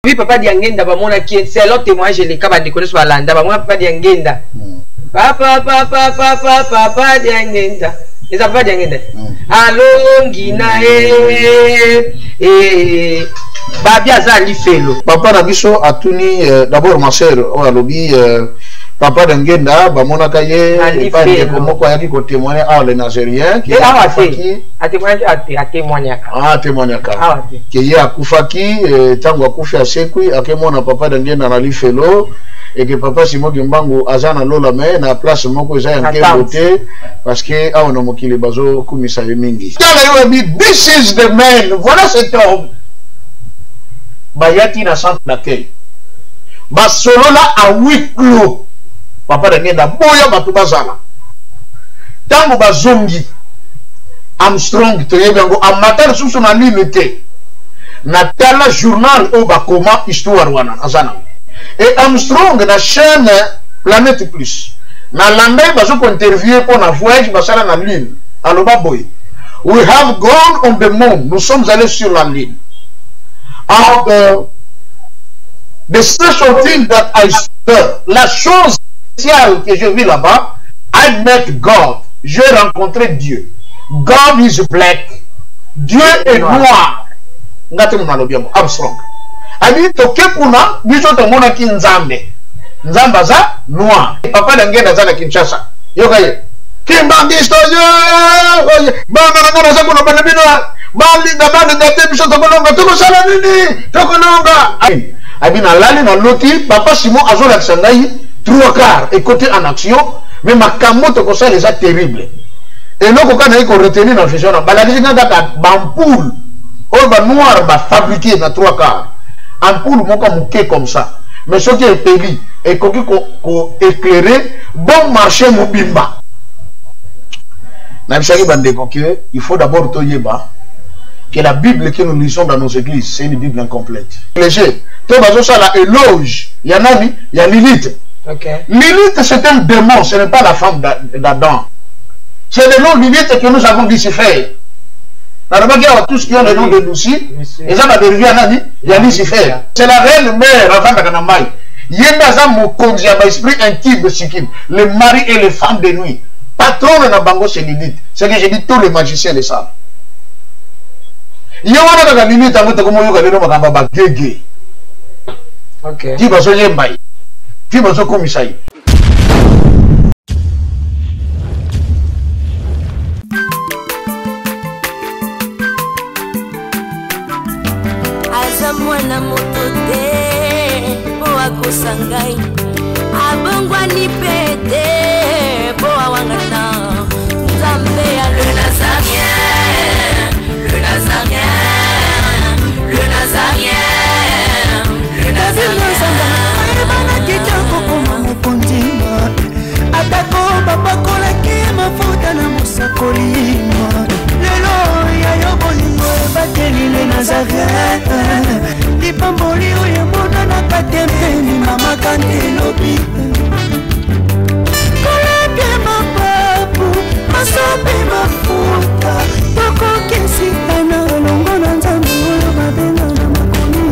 Oui, papa Diangenda, c'est l'autre témoignage, les cas de connaître sur la lande. Papa Diangenda. Papa Diangenda. Les papa Diangenda. Allô, Guina, Babia Zali Felo. Papa Nabiso a tuni d'abord ma soeur, au lobby. Papa Diangenda, Bamona Kaye, et pas de comment quoi qui témoigner à les Nigériens qui a témoigné. Ah, témoigné. Qui y a Koufaki, Tango Koufi à Sekui, à Kemona Papa Diangenda na Lifelo, et que Papa Simon Gimbango Azana Lola mais na place Moko Zay en beauté parce que a on a moqué les bazo Kumisa Mingi. This is the man, voilà cet homme. Bayati na centre d'accueil. Basolo là à 8 clos. Papa Diangenda boya batu bazala tango bazongi Armstrong toyebango amateur susu na limité na tala journal o bakoma histoire wana azana et Armstrong na chaîne Planète Plus na landai bazo ko interviewer pour na voyage basala na lune aloba boy we have gone on the moon, nous sommes allés sur la lune. And the special thing that I saw, la chose que je vis là-bas, I met God. J'ai rencontré Dieu. God is black. Dieu est noir. Armstrong. Abi toke kuna biso tomona ki nzambe. Nzamba za noir. Papa Diangenda za na Kinshasa. Yokaye. Kimbangisto ye. Bana ngana za kuna bana bino. Bali da bana ngate biso tokolonga tokosala nini? Tokolonga. Abi na lali na loti papa Simon azola tsangai. 3/4 et côté en action, mais ma camote comme ça, les a terrible. Et nous, quand on a retenu dans le fusion, la liste de l'ampoule, on va noir, va fabriquer dans 3/4. Ampoule, comme ça. Mais ce qui est payé, et qu'on éclairé, bon marché, mon bimba. Il faut d'abord que la Bible que nous lisons dans nos églises, c'est une Bible incomplète. Léger. Tout le monde a éloge. Il y en a, il y a Lilith. Okay. Lilith, c'est un démon, ce n'est pas la femme d'Adam. C'est le nom Lilith que nous avons Lucifer. Normalement, il y a tous qui ont le nom de Lucie, et ça va dériver à Nani, il y a Lucifer. C'est la reine mère avant d'Akanamai. Il y a un esprit intime de Sikim, le mari et les femmes de nuit. Patron de Nabango, c'est Lilith. C'est que j'ai dit tous les magiciens le savent. Il y a un Lilith, il ok. Qui va se yembaï. Qui va se commissaire. Azamwana motote po akosangai abongwani pete po awangana Nzambe ya le Nazarien, le Nazarien, le Nazarien, le Nazarien. Atako babakola ki mafuta na musakolima lelo ya yobolingo bateli le Nazareth lipamboli oyo mona na katempeni mama kandelobi koleke mapapu masope mafuta tokokesitana longo na nzambe oyo babenga na makomi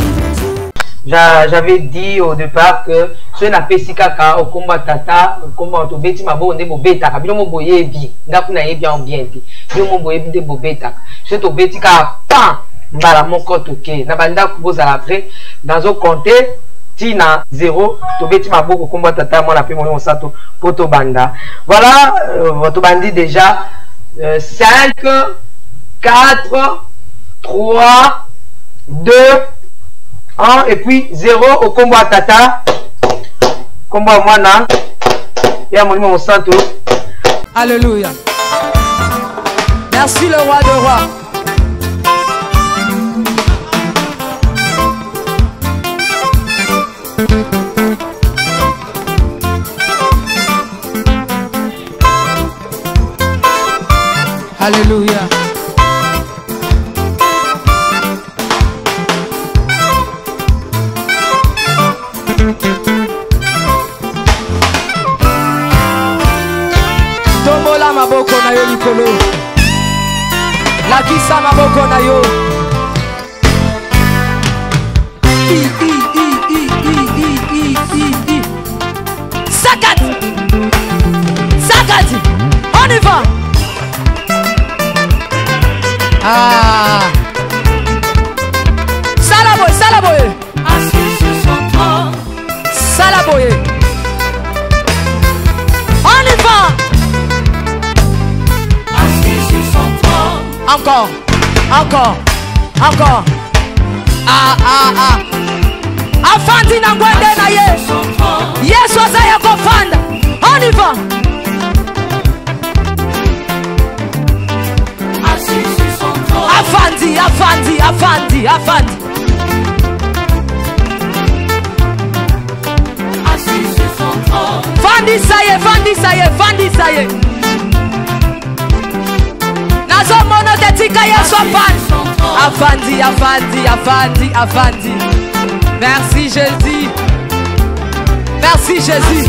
J'avais dit au départ que ce n'a pas si kaka au combat tata au combat to beti mabo nde bo beta ka bino mo boye bi ngaku na yebi en bien ti bino mo boye bi nde bo beta ce to beti ka pan mbala moko toke na banda ku bozala vrai dans au compter tina 0 to beti mabo au combat tata moi la pe mon sato poto banda voilà votre bandi déjà 5 4 3 2 1 et puis 0 au combat tata combat mwana ya molimo mosanto. Alléluia. Merci le roi de rois. Alléluia. Tombola maboko na yo likolo. Lakisa maboko na yo. Sakati. Sakati. On y va. Ah. Salaboye, Salaboye. Assis sur son trône. Salaboye. On y va. Assis sur son trône. Encore. Encore. Encore. Ah, ah, ah. Afandi na ngwende na ye. Yesu azaya kofanda. On y va. Assis sur son trône. Afandi, Afandi, Afandi, Afandi. Assis sur son trône. Fandi saye, Fandi saye, Fandi saye. Nazo mono te tika Yesu afandi. Afandi, Afandi, Afandi, Afandi. Merci Jésus. Merci Jésus.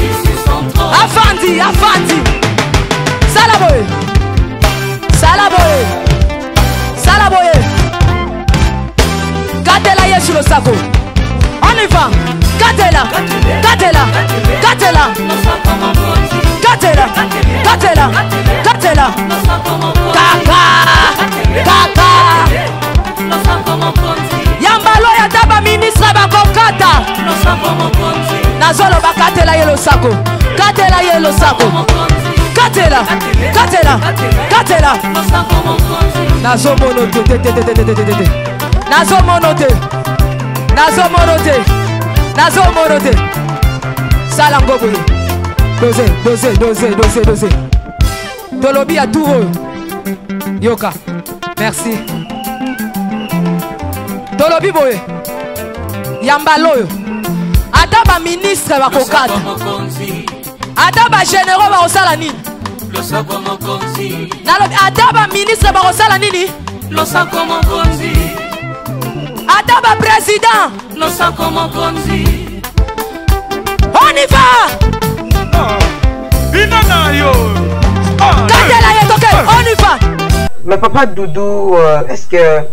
Afandi, Afandi. Salaboye. Salaboye. Salaboye. Gatela Yesu le sako. On y va. Gatela. Gatela. Gatela. Gatela. Gatela. Gatela. Kaka. Kaka. Yambalo ya taba ministre bakokata. Nazolo bakatela yelo sako. Katela yelo sako. Katela. Katela. Katela. Nazo monote. Nazo monote. Nazo monote. Nazo monote. Salango boye. Dosé. Tolobi a tout. Yoka. Merci. Tolobi boye. Yambaloyo. Ataba ministre bakokata. Ataba généraux bakosala nini? Ataba ministre bakosala nini? Ataba président. On y va. Katela yetoke. On y va. Mais papa Doudou, est-ce que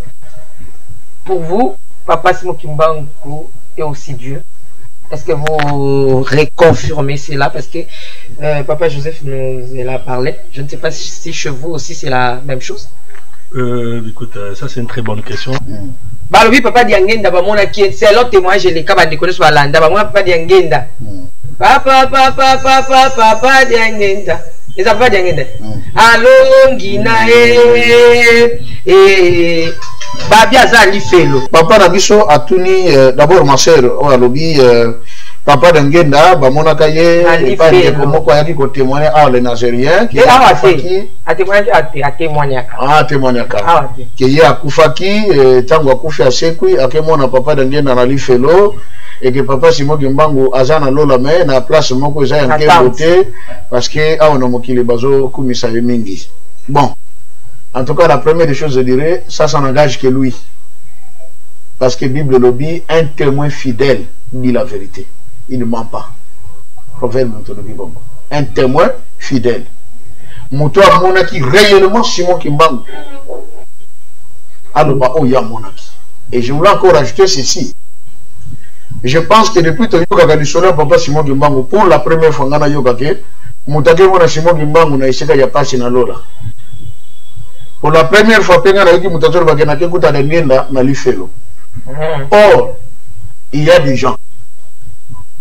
pour vous, papa Simon Kimbangu est aussi Dieu? Est-ce que vous reconfirmez cela? Parce que papa Joseph nous a parlé. Je ne sais pas si chez vous aussi c'est la même chose. Écoute, ça c'est une très bonne question. Bah oui, papa Diangenda, c'est l'autre témoignage, les cas de connaître sur la lande. Papa Diangenda. Papa Diangenda. Les papa Diangenda. Allô, Guina, Babia Zali Felo. Papa Nabiso a tuni d'abord ma soeur, alobi papa Dengenda, Bamona Kaye, et pas de comment quoi qui témoigner à les Nigériens qui a témoigné. Ah, témoigné. Qui y a Koufaki, Tango Koufi à Sekui, à Kemona papa Dengenda Nali Felo, et que papa Simon Kimbangu Azana Lola mais na place Moko Zay en beauté parce que on a moqué les bateaux comme ça mingi. Bon. En tout cas, la première des choses, je dirais, ça n'engage que lui. Parce que la Bible le dit, un témoin fidèle dit la vérité. Il ne ment pas. Proverbe Bongo. Un témoin fidèle. Mouto a monaki réellement Simon Kimbangu. Aloba Oya monaki. Et je voulais encore ajouter ceci. Je pense que depuis que yoga du soleil, papa Simon Kimbangu, pour la première fois, on a yoga ke, Moutake mona Simon Kimbangu na iseka ya pasi na lola. Pour la première fois, or, il y a des gens.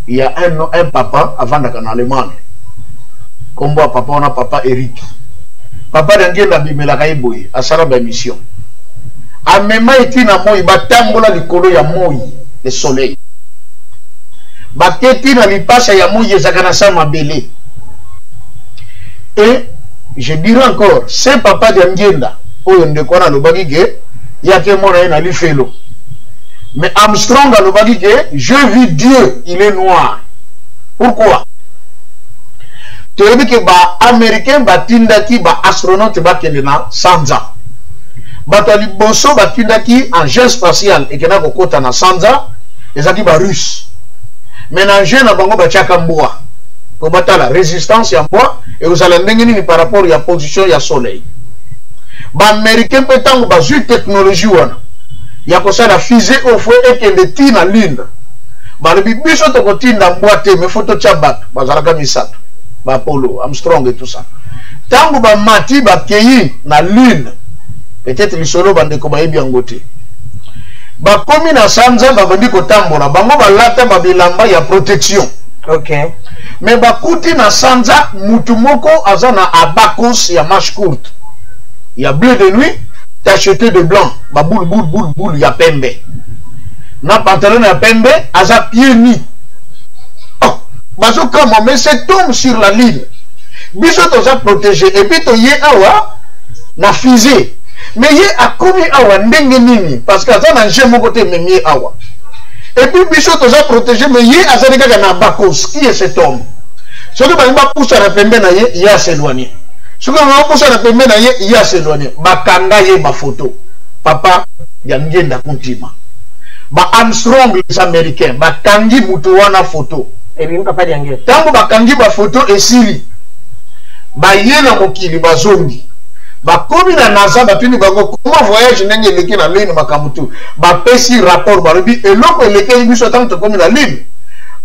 Il y a un papa avant d'aller en Allemagne. Comme moi, papa, on a papa Eric. Papa d'Angel la Bimela Kaiboy, à Saraba mission. A même été na moi, il va tambola le colo ya moi, le soleil. Baketi na lipasa ya moi, Zakana Sama Belé. Et je dirais encore, c'est papa d'Angenda, où on déconne à l'obagige, il y a que mon à l'ifelo. Mais Armstrong à l'obagige, je vis Dieu, il est noir. Pourquoi? Tu as dit que les Américains, les astronautes, les Sanza. Les Bosso, les engin spatial, et qui ont côté na Sanza, les Russes. Mais l'engin n'a pas de pour battre la résistance en bois et vous allez mener par rapport à la position du soleil. Les Américains peuvent avoir une technologie. Il y a comme ça la fusée au feu et qui est en lune. balobi biso tokotinda mbwate me photo tia bato bazalaka misato ba Apollo Armstrong et tout ça tango ba mati ba keyi na lune peut-être lisolo bandeko bayebi yango te bakomi na sanza bakondi kotambola bango balata babilamba ya protection. Ok. Mais bakuti na sanza mutu moko aza na abakos ya manche courte ya bleu de nuit tacheté de blanc ba boule ya pembe na pantalon ya pembe aza pied nu. Oh, bazo kama mais c'est tombe sur la ligne biso toza protégé et puis to ye awa na fusée mais ye akomi awa ndenge nini parce que aza na nje moko te memi awa et puis biso toza protégé mais ye azali kaka na bakos qui est cet homme soki balingi bapusa na pembe na ye ye aséloigné soki balingi bapusa na pembe na ye ye aséloigné bakanga ye bafoto papa ya ngenda kuntima ba Armstrong les américains bakangi mutu wana photo et puis papa diange tango bakangi bafoto esili baye na mokili bazongi bakomi na NASA batuni bango comment voyage ndenge eleki na lune makambo tu bapesi rapport balobi eloko eleki biso tango tokomi na lune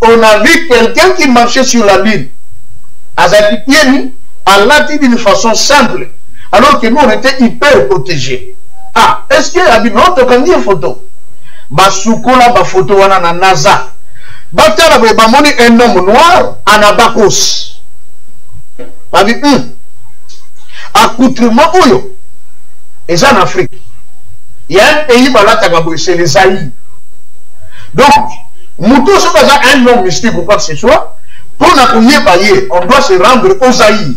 on a vu quelqu'un qui marchait sur la lune azali pieni alati d'une façon simple alors que nous on était hyper protégés. Ah, est-ce que abino tokangi photo basukola ba photo wana na NASA batala ba bamoni un homme noir en abakos babi accoutrement oyo et en Afrique il y a un pays balataka boy c'est les Zaïre. Donc muto so kaza un homme mystique ou quoi que ce soit pour na koyeba ye on doit se rendre aux Zaïre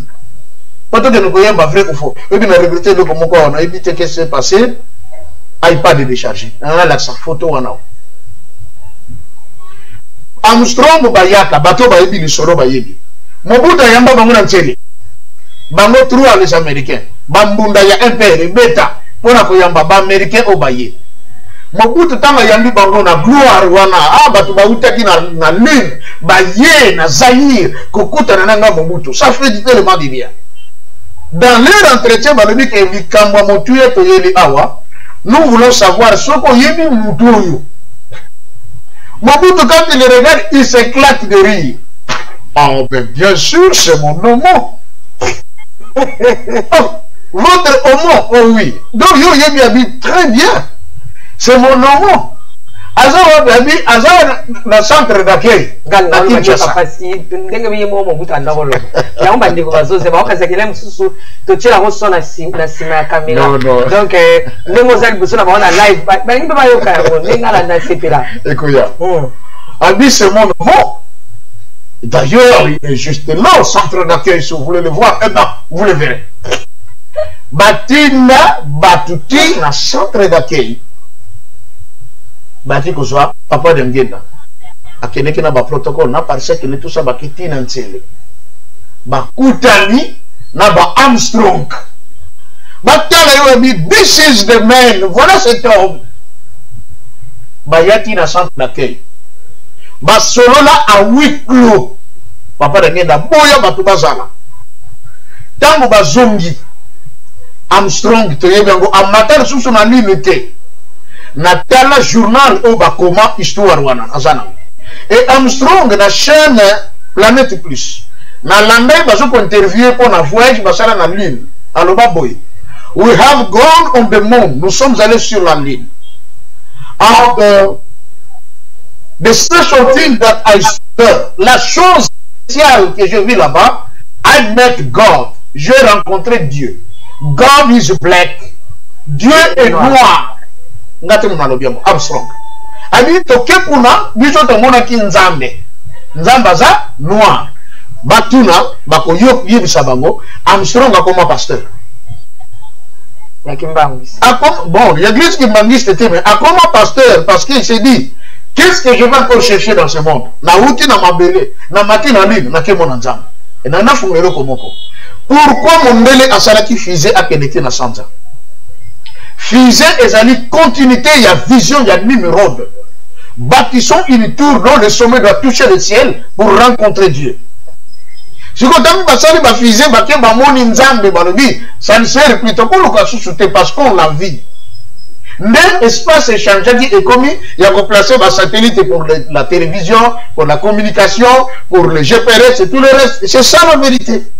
pas que nous koyeba vrai ou faux et puis na regretter le comment on a évité que c'est passé iPad de décharger on a la photo wana Armstrong bayaka bato bayebi lisoro bayebi Mobutu yamba bango na ntele bango trois les américains bambunda ya impere beta pona ko yamba ba américain obaye Mobutu tanga yambi bango na gloire wana bato bautaki na lune baye na Zaïre kokuta na nga Mobutu ça fait tellement de bien dans leur entretien balobi ke likambo motuye to yeli awa nous voulons savoir ce qu'on yebi mutu. Mobutu quand il le regarde il s'éclate de rire. Ah ben bien sûr c'est mon homo. Oh, votre homo, oh oui. Donc yo yebi abi très bien. C'est mon homo. Azar abi azar na centre d'accueil. Na Kinshasa. Parce ndenge biye mo Mobutu andakolo. Ya omba ndiko bazoze ba okazakela msusu to tshela go sona na sima ya caméra. Donc ndenge ozali busona ba on live ba ngimbe ba yoka ya ndenge la na sepela. Ekoya. Abi c'est mon homo. D'ailleurs, il est juste là au centre d'accueil, si vous voulez le voir, eh ben, vous le verrez. Batina, Batuti, na centre d'accueil. Bati kozwa, papa de Ngenda. Akeneki na ba protocole, na parce que tout ça, bakiti na ntele. Bakutani, na ba Armstrong. Batala yo abi, this is the man, voilà cet homme. Bayati na centre d'accueil. Basolola à huis clos. Papa de Ngenda boya batu bazala. Tango bazongi Armstrong to yebango amatar susu na limité. Natala journal o bakoma histoire wana azana. Et Armstrong na chaîne Planète Plus. Na landai bazo ko interviewer pour na voyage basala na lune. Aloba boy. We have gone on the moon. Nous sommes allés sur la lune. And the special thing that I saw, la chose spéciale que je vis là-bas, I met God. J'ai rencontré Dieu. God is black. Dieu est noir. Armstrong. Ami toke kuna biso to mona ki nzambe. Nzamba za noir. Batuna bako yo yebisa bango Armstrong akoma pasteur. Bon, l'église qui m'angiste était mais akoma pasteur parce qu'il s'est dit qu'est-ce que je vais encore chercher dans ce monde? Na uti na mabele, na mati na ligne, na kemo na nzambe. Et na na fungelo komoko. Pourquoi mon mbele asalaki fusée a connecté na sanza? Fusée ezali continuité, il y a vision, il y a numéro. Bâtissons une tour dont le sommet doit toucher le ciel pour rencontrer Dieu. Si vous avez basali ba fusée, ba moni nzambe balobi, ça ne sert plutôt pour le souté parce qu'on la vit. Mais espace échange qui est commis, il y a placé ma satellite pour la télévision, pour la communication, pour le GPS et tout le reste. C'est ça la vérité.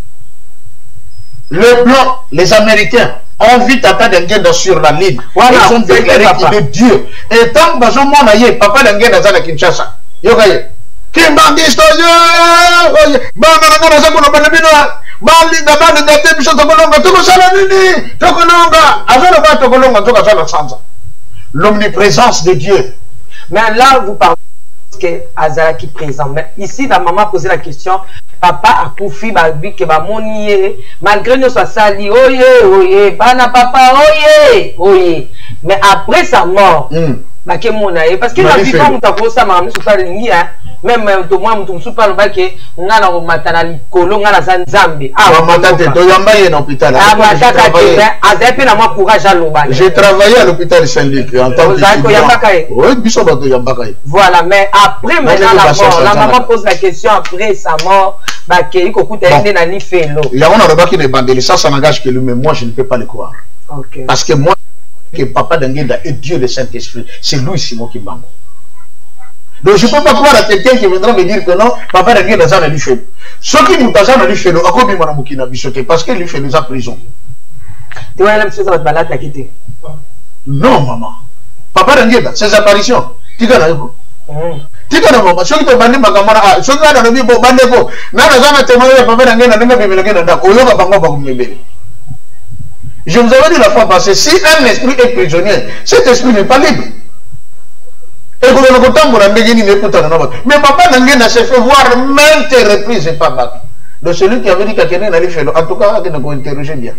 Le blanc, les Américains, ont vu Tata Dengenda sur la ligne. Voilà, ils ont déclaré qu'il est Dieu. Et tant que je suis Papa Dengenda dans la Kinshasa. Yo gaye. Kimbangista ye. Bana na zako na bana bali na bana na tebi so tokolonga tokosala nini? Tokolonga. Azana ba tokolonga tokasala sanza. L'omniprésence de Dieu. Mais là, vous parlez que Azara qui présent. Mais ici, la maman posait la question. Papa a confié ma vie que ma monier, malgré nous soit sali, oye, oye, bana papa, oye, oye. Mais après sa mort, parce que la vie quand on ça m'a mis pas lingi hein, même to moi mutu musupa lo bake ngana ko matana likolo ngana za nzambe ah matata to yamba ye na hôpital ah matata te azepe na moi courage à loba. J'ai travaillé à l'hôpital Saint-Luc en tant que oui biso bato yamba kai. Voilà, mais après maintenant la mort, la maman pose la question après sa mort, bake iko kuta ende na lifelo. Il y a on a baki ne bandeli ça n'engage que lui, mais moi je ne peux pas le croire. OK. Parce que moi que Papa Dengenda est Dieu le Saint-Esprit, c'est lui Simon Kimbangu. Donc je ne peux pas croire à quelqu'un qui viendra me dire que non, Papa Dengenda est dans l'Ifelo. Ce qui nous a dans l'Ifelo, à quoi il m'a dit bisoté parce que l'Ifelo est en prison. Tu vois, même chose à votre balade, t'as quitté. Non, maman. Papa Dengenda, ses apparitions, tu connais. Tu connais, maman. Ce qui te bandit, ma camarade, ce qui a dans le bibo, bandeko, n'a jamais témoigné Papa Dengenda, n'a pas bébé, n'a pas bébé, n'a pas bébé. Je vous avais dit la fois passée, si un esprit est prisonnier, cet esprit n'est pas libre. Et vous avez mais Papa Dengenda s'est fait voir maintes reprises et pas battu. Donc celui qui avait dit que quelqu'un allait faire, en tout cas, il faut interroger bien.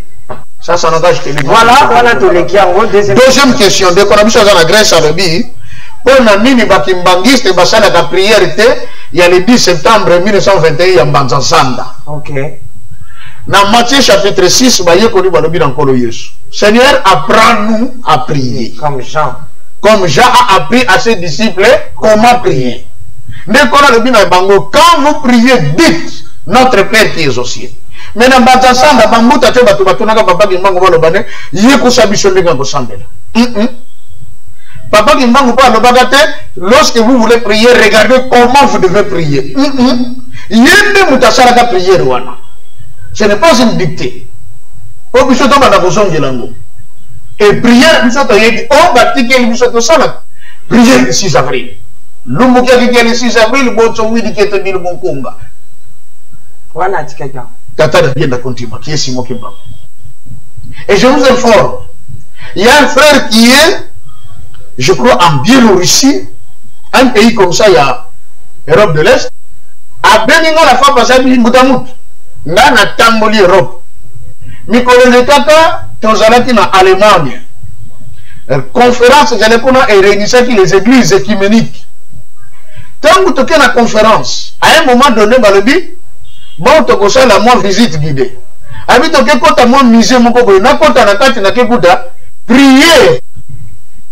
Ça n'engage que les gens. Voilà tous les cas. Deuxième question, dès qu'on a mis ça dans la Grèce à l'Obi, pour Namini Bakimbangiste et Bassana la prière, il y a le 10 septembre 1921, il y a Mbanzasanda. Ok. Dans Matthieu chapitre 6, Seigneur, apprends-nous à prier. Comme Jean. Comme Jean a appris à ses disciples comment prier. Quand vous priez, dites notre Père qui est aux cieux. Maintenant, Papa lorsque vous voulez prier, regardez comment vous devez prier. Ce n'est pas une dictée. Et prière, prière le 6 avril. Le 6 avril, et je vous informe, il y a un frère qui est, je crois, en Biélorussie, un pays comme ça, il y a Europe de l'Est, à Béninga la fois passée, il y a un Tamboli Europe. Mais quand on est en Allemagne, conférence, j'allais prendre et réunir les églises écuméniques. Tant que tu es en conférence, à un moment donné, bon, tu as la moi visite guidée. Ami to ke kota mo musée moko boy na kota na kati na ke kuta prier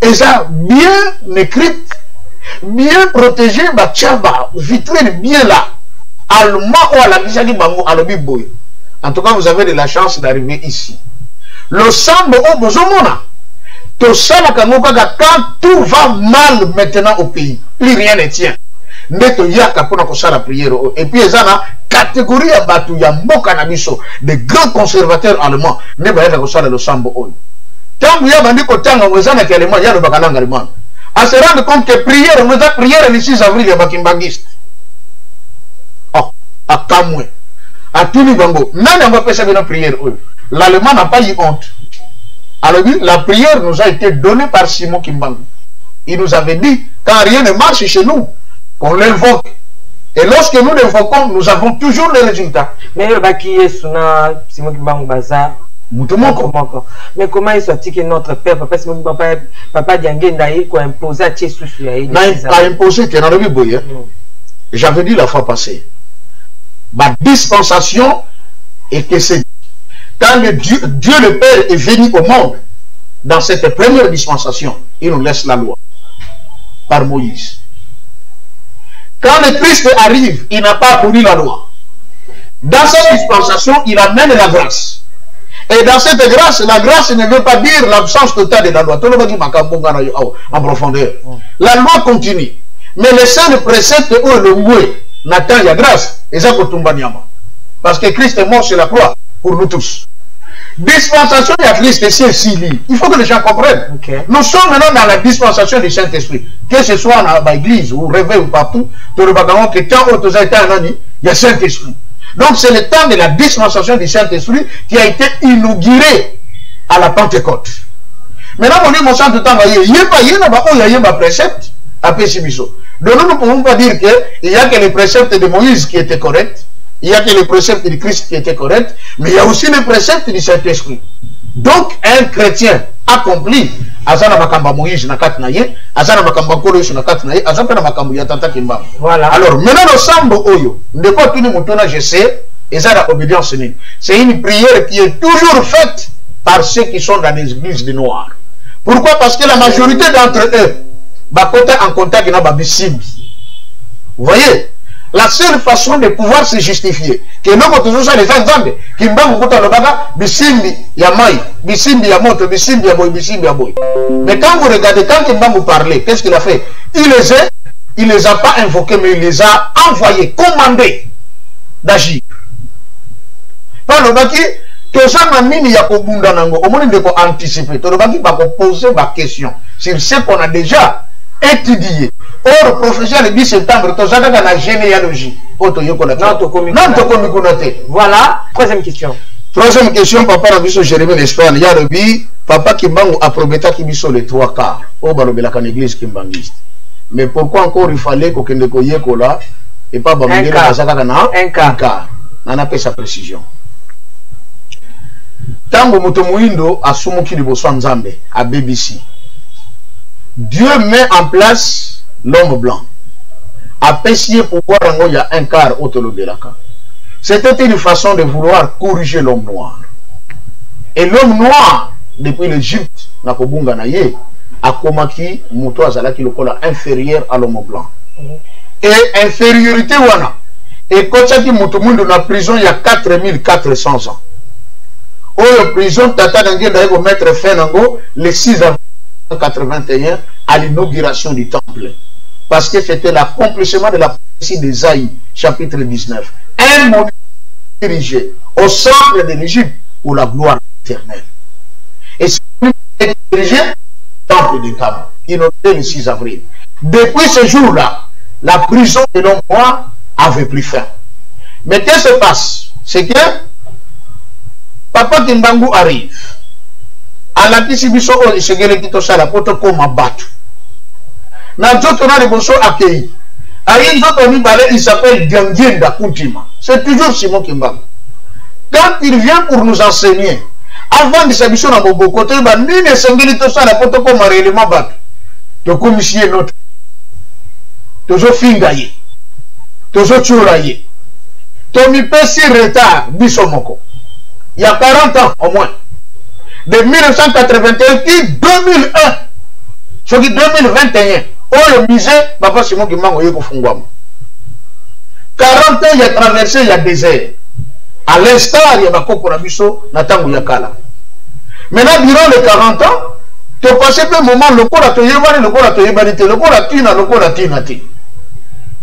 et ça bien écrite, bien protégé, ba tchaba vitrine bien là allemand ou à la bisaki bango à lobi boy. En tout cas, vous avez de la chance d'arriver ici. Le sambo au bozomona to sala kangoka quand tout va mal maintenant au pays, plus rien ne tient. Neto yaka pona ko sala prière et puis ezana catégorie ya batu ya mboka na biso de grands conservateurs allemands ne ba yaka ko sala le sambo oyo tangu ya bandi ko tanga wezana ke allemand ya lo bakalanga allemand à se rendre compte que prière nous a prière le 6 avril ya bakimbangiste oh akamwe atuni bango nani va pesa bino prière oyo l'allemand n'a pas eu honte. Alors la prière nous a été donnée par Simon Kimbangu. Il nous avait dit quand rien ne marche chez nous on l'invoque. Et lorsque nous l'invoquons, nous avons toujours les résultats. Mais Simon Kimbangu Baza. Mais comment il soit-il que notre père, Papa Dengenda, a imposé à Tchessou a imposé que dans le Bible, j'avais dit la fois passée, ma dispensation est que c'est quand Dieu le Père est venu au monde, dans cette première dispensation, il nous laisse la loi par Moïse. Quand le Christ arrive, il n'a pas aboli la loi. Dans cette dispensation, il amène la grâce. Et dans cette grâce, la grâce ne veut pas dire l'absence totale de la loi. En profondeur. La loi continue. Mais les seuls préceptes où le moué n'attend la grâce, et ça parce que Christ est mort sur la croix pour nous tous. Dispensation de Christ, c'est ici. Il faut que les gens comprennent. Okay. Nous sommes maintenant dans la dispensation du Saint-Esprit. Que ce soit dans l'église ou réveil ou partout, il y a Saint-Esprit. Donc c'est le temps de la dispensation du Saint-Esprit qui a été inauguré à la Pentecôte. Maintenant, on dit mon sang de temps, il y a un précepte à Pessibiso. Donc nous ne pouvons pas dire qu'il n'y a que les préceptes de Moïse qui étaient corrects, il n'y a que les préceptes de Christ qui étaient corrects, mais il y a aussi les préceptes du Saint-Esprit. Donc un chrétien accompli, azana makamba Moïse na katnaye, azana makamba Koloso na katnaye, azana makamba yatanta kimba. Voilà. Alors maintenant le sambo oyo, de quoi tout le monde je sais, et ça la obédience ni. C'est une prière qui est toujours faite par ceux qui sont dans les églises de Noirs. Pourquoi? Parce que la majorité d'entre eux, bakota en contact na babisimbi. Vous voyez? La seule façon de pouvoir se justifier, que nous toujours ça les gens qui m'ont le baga, bisimbi ya mai, bisimbi ya moto, bisimbi ya boy, bisimbi ya boy. Mais quand vous regardez, quand il va vous parler, qu'est-ce qu'il a fait? Il les a pas invoqués, mais il les a envoyés, commandés d'agir. Par le baki, que ça m'a mis il y a qu'au bout d'un angle, au moins de anticiper. Tout le baki va poser ma question sur ce qu'on a déjà étudié. Or, le professeur le 10 septembre, tu as dans la généalogie. Voilà, troisième question. Troisième question, papa Rabiso Jérémie l'Espagne. Il y a le papa qui m'a approuvé qui m'a les trois quarts. Au balobela kan église qui m'a dit. Mais pourquoi encore il fallait qu'on ne koye kola et pas bamiller la zakana un quart. On a fait sa précision. Tango Motomuindo a sumuki liboso nzambe à BBC. Dieu met en place l'homme blanc. À Pessier pour voir il y a un quart au Tolobelaka. C'était une façon de vouloir corriger l'homme noir. Et l'homme noir, depuis l'Égypte, n'a pas bon ganaye, a combattu Mouto Azalaki le cola inférieur à l'homme blanc. Et infériorité wana. Et quand ça dit Mouto Mundo na prison il y a 4400 ans. Oh, la prison Tata Dengue d'ailleurs mettre fin le 6 avril 1981 à l'inauguration du temple. Parce que c'était l'accomplissement de la prophétie d'Ésaïe, chapitre 19. Un monument dirigé au centre de l'Égypte pour la gloire éternelle. Et ce monument est dirigé au temple de Kaba, inauguré le 6 avril. Depuis ce jour-là, la prison de l'homme noir avait pris fin. Mais qu'est-ce qui se passe? C'est que Papa Kimbangu arrive. À la Kissibiso, il se guérit tout ça, la poto comme battu. Il s'appelle Gangienda Kuntima. C'est toujours Simon Kimbangu. Quand il vient pour nous enseigner, avant de s'habiller dans mon beau côté, il va nous enseigner tout ça, la poto comme réellement battu. De commissionner notre. Toujours fingaye. Toujours tchouraye. Tomi Pessi retard, Bissomoko. Il y a 40 ans au moins. De 1981 qui 2001. Ce qui 2021. Oh, le musée, papa Simon Kimbangu est au Fungwam. 40 ans, il a traversé le désert. À l'instar, il y a Bako Korabiso, Natangu Yakala. Maintenant, durant les 40 ans, tu as passé un moment, le corps a te yébani, le corps a te yébanité, le corps a tina, le corps a tinati.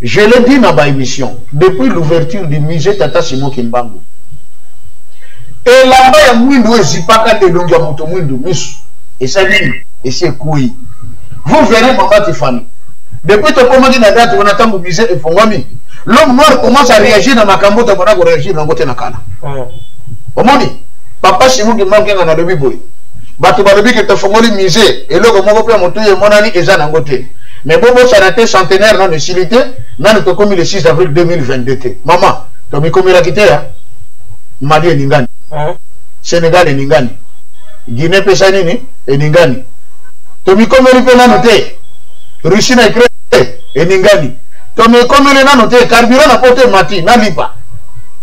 Je l'ai dit dans ma émission, depuis l'ouverture du musée Tata Simon Kimbangu. Et là-bas, il y a Mouindou et Zipaka de Longamoto Mouindou, et ça dit, et c'est couille. Vous verrez, maman Tiffany. Depuis que tu as commencé la date, on attend au musée et Fongami. L'homme noir commence à réagir dans ma cambo, tu vas réagir dans le côté de Nakana. Comment dit? Papa Simon qui manque un anadobi boy. Batu balobi que tu fais le musée, et là, comment on peut monter mon ami et ça dans le côté. Mais bon, ça a été centenaire dans le Silité, dans le commis le 6 avril 2022. Maman, tu as mis comme il a quitté, hein? Mali et Ningani. Sénégal et Ningani. Guinée Pessanini et Ningani. Tomi comme il peut la noter. Russie n'a créé et Ningani. Tomi comme il a noté. Carburant n'a pas été mati. N'a pas.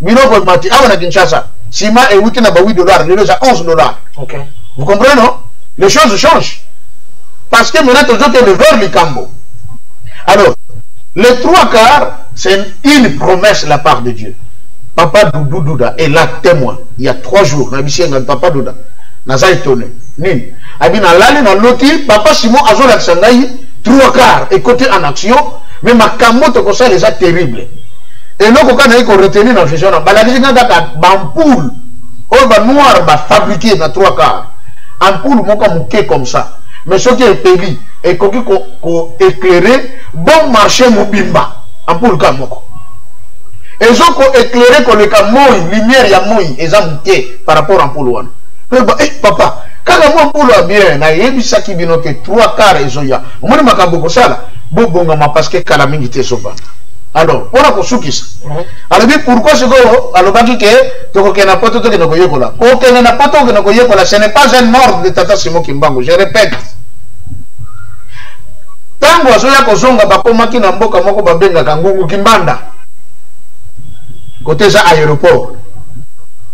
Bino pour mati. Ah, on a Kinshasa. Sima et week-end à $8. Il est à $11. Ok. Vous comprenez, non? Les choses changent. Parce que maintenant, tout le monde vers le Cambo. Alors, les trois quarts, c'est une promesse de la part de Dieu. Papa Doudou Douda est là témoin. Il y a 3 jours. Papa Douda. Naza étonné. Nini. Abina lali na loti. Papa Simon Azo Laksangaï. 3 quarts. Et côté en action. Mais ma camote comme ça, les a terrible. Et nous, quand on a retenu dans la vision, on a dit que l'ampoule, on va noir, va fabriquer dans 3 quarts. Ampoule, comme ça. Mais ce qui est payé, et qu'on éclairé, bon marché, mobimba. Ampoule, comme ça. Et ils ont éclairé qu'on est comme moi, lumière, il y a moi, ils ont par rapport à ampoule. Papa, quand on ampoule bien, il y a qui vient 3 quarts, ils ont ya. On m'a dit que ça, bon, parce que Kalaming était sauvage. Alors, on a construit ça. Alors, pourquoi ce que alors baki que toko kena poto to kena koyekola. Ko kena poto kena koyekola, ce n'est pas un ordre de Tata Simon Kimbangu. Je répète. Tango asoya kozonga bakomaki na mboka moko babenga kangungu Kimbanda. Côté ça aéroport.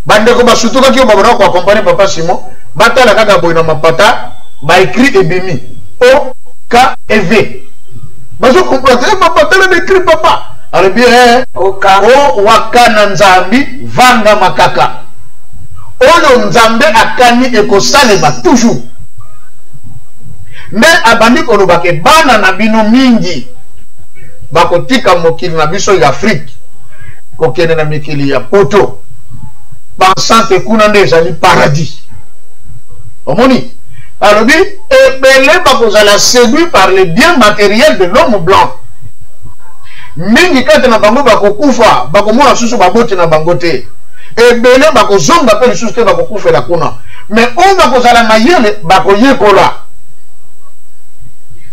Bande ko basutuka ki babona ko accompagner Papa Simon, batala kaka boina mapata, ba écrit ebimi. O K E V. Bazo comprendre papa tele écrit papa. Alors bien o wakana nzambi vanga makaka. Oyo nzambe akani ekosalema toujours. Mais abandi kolobake bana na bino mingi bakotika mokili na biso ya Afrique kokene na mikili ya poto bansante kuna nde ezali paradis. Omoni alors bi ebele bakozala séduit par les biens matériels de l'homme blanc. Mingi kate na bango bakokufa bakomona susu baboti na bango te. Ebele bakozonga pe lisusu te bakokufela kuna. Mais on bakozala na yele bakoyekola.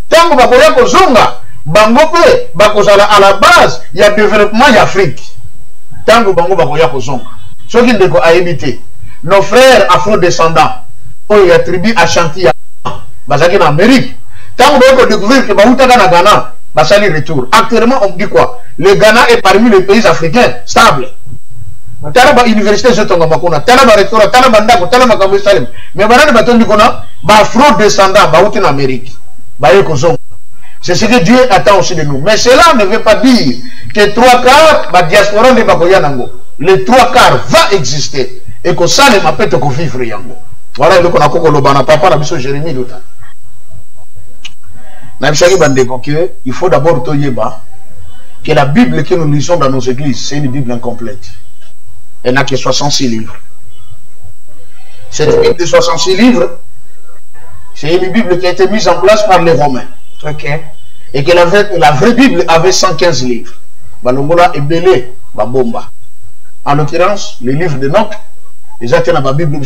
Tango bakoya kozonga bango pe bakozala à la base ya développement ya Afrique. Tango bango bakoya kozonga soki ndeko aibité nos frères afro-descendants oyo ya tribu Ashanti ya bazaki na Amérique. Tango bako découvrir que bautaka na Ghana basali retour. Actuellement on dit quoi? Le Ghana est parmi les pays africains stables. Tala ba université zotonga makuna, tala ba restaurant, tala ba ndako, tala makambo Salem. Mais banane batondi kona ba afro-descendants bauti na Amérique. C'est ce que Dieu attend aussi de nous. Mais cela ne veut pas dire que 3 quarts, la diaspora ne va pas y aller. Les 3 quarts va exister. Et que ça ne m'appelle que vivre yango. Voilà le qu'on a coco le bana papa la biso Jérémie Lota. Il faut d'abord toyeba que la Bible que nous lisons dans nos églises, c'est une Bible incomplète. Elle n'a que 66 livres. Cette Bible de 66 livres, c'est une Bible qui a été mise en place par les Romains. Ok. Et que la vraie Bible avait 115 livres. Balongola et Belé, Babomba. En l'occurrence, les livres de Noc, ils étaient dans la Bible.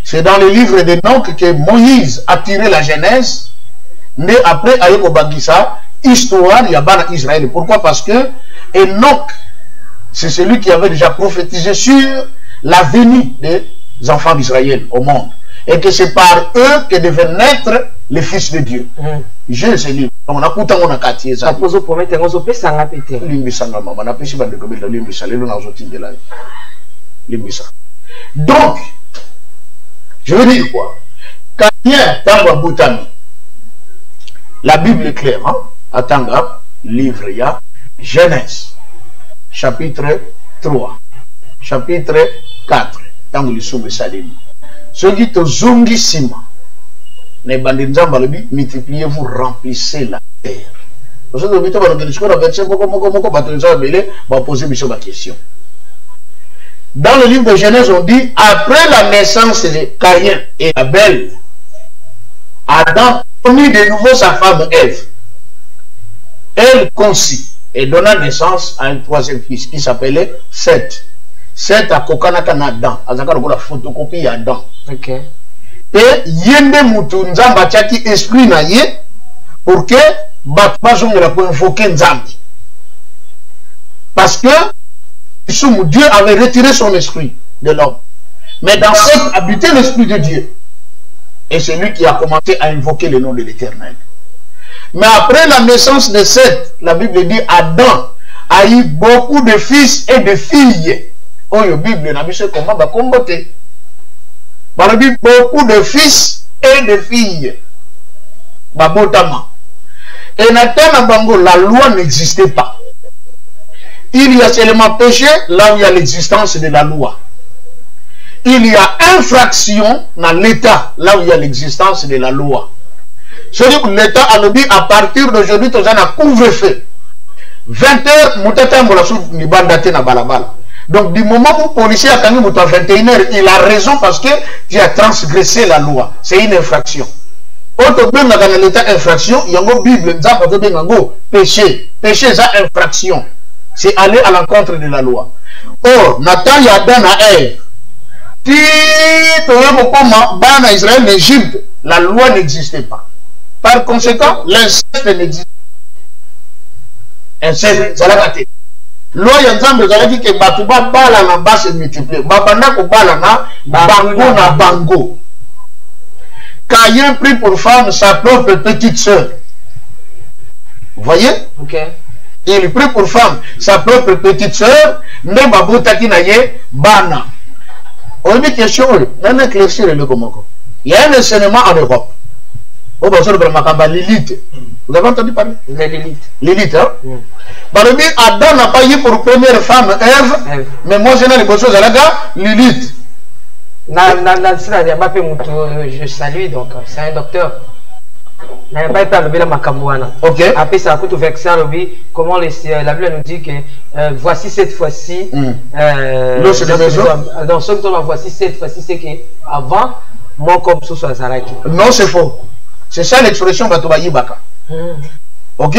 C'est dans les livres de Noc que Moïse a tiré la Genèse. Mais après, Ayoko Bagissa, histoire, il y a Bana Israël. Pourquoi? Parce que Enoch, c'est celui qui avait déjà prophétisé sur la venue des enfants d'Israël au monde. Et que c'est par eux que devaient naître les fils de Dieu. J'ai ce livre. On a coupé on a quartier ça. Pose au premier temps, on peut s'en péter. Limbisanga maman, on a pêché de commettre limbisa, les luna zotin de la limbisa. Donc, je veux dire quoi? Quand il y a Tangwa Boutami, la Bible est claire, hein? À Tanga, livre, il y a Genèse, chapitre 3, chapitre 4, Tango Lissoumbe Salim. Ce qui te zongi sima, ne bandinzamba lebi, multipliez-vous, remplissez la terre. Parce que vous avez poser ma question. Dans le livre de Genèse, on dit, après la naissance de Caïn et Abel, Adam mit de nouveau sa femme Ève. Elle conçut et donna naissance à un 3e fils qui s'appelait Seth. Seth a kokanaka na Adam. Azaka la photocopie Adam. Ok. Et yende mutu nzamba tiaki esprit na ye pour que batbazongela pour invoquer nzambi. Parce que Dieu avait retiré son esprit de l'homme. Mais dans Seth habitait l'esprit de Dieu. Et c'est lui qui a commencé à invoquer le nom de l'Éternel. Mais après la naissance de Seth, la Bible dit Adam a eu beaucoup de fils et de filles. Oh, la Bible n'a pas comment va combattre. La Bible beaucoup de fils et de filles. Babotama. Et Nathan Bango, la loi n'existait pas. Il y a seulement péché là où il y a l'existence de la loi. Il y a infraction dans l'État là où il y a l'existence de la loi. C'est-à-dire que l'État a dit à partir d'aujourd'hui, tu as un couvre-feu. 20h, donc du moment où le policier a attendu à 21h, il a raison parce que tu as transgressé la loi. C'est une infraction. Autre dans l'état infraction, il y a une Bible, péché. Péché, c'est infraction. C'est aller à l'encontre de la loi. Or, Nathan y a donné à Ève. Si tu es Israël, l'Égypte, la loi n'existait pas. Par conséquent, l'inceste n'existe pas. Inceste, c'est la gâté. Loi yanzambe zalaki ke batu ba bala na base multiplier. Babanda ko bala na bango na bango. Caïn prit pour femme sa propre petite sœur. Vous voyez? Ok. Il prit pour femme sa propre petite sœur, mais babotaki na ye bana. On dit question, on a éclairci le comment. Il y a un enseignement en Europe. Oh, bah, ça, c'est Lilith. Vous avez entendu parler? Lilith. Lilith, hein? Adam n'a pas eu pour première femme Ève, mais moi, je n'ai pas besoin de la gare, Lilith. Je salue, donc, c'est un docteur. Ok. Après, ça a coûté vexé comment la Bible nous dit que voici cette fois-ci. Dans ce que voici cette fois-ci, c'est qu'avant, mon comme ce soit Zaraki. Non, c'est faux. C'est ça l'expression Batobayi Baka. Ok.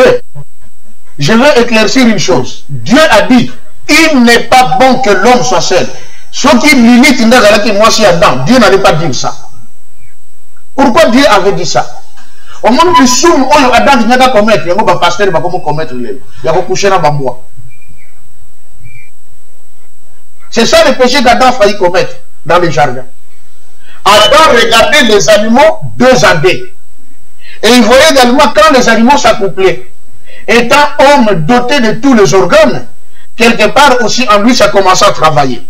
Je veux éclaircir une chose. Dieu a dit, il n'est pas bon que l'homme soit seul. Ce qui limite moi si Adam, Dieu n'allait pas dire ça. Pourquoi Dieu avait dit ça? Au moment où soum Adam il n'y a pas commettre, il y a un pasteur qui va commettre il y a coucher dans le bois. C'est ça le péché qu'Adam a failli commettre dans le jardin. Adam regardait les animaux deux à deux. Et il voyait également quand les animaux s'accouplaient. Étant homme doté de tous les organes, quelque part aussi en lui ça commençait à travailler.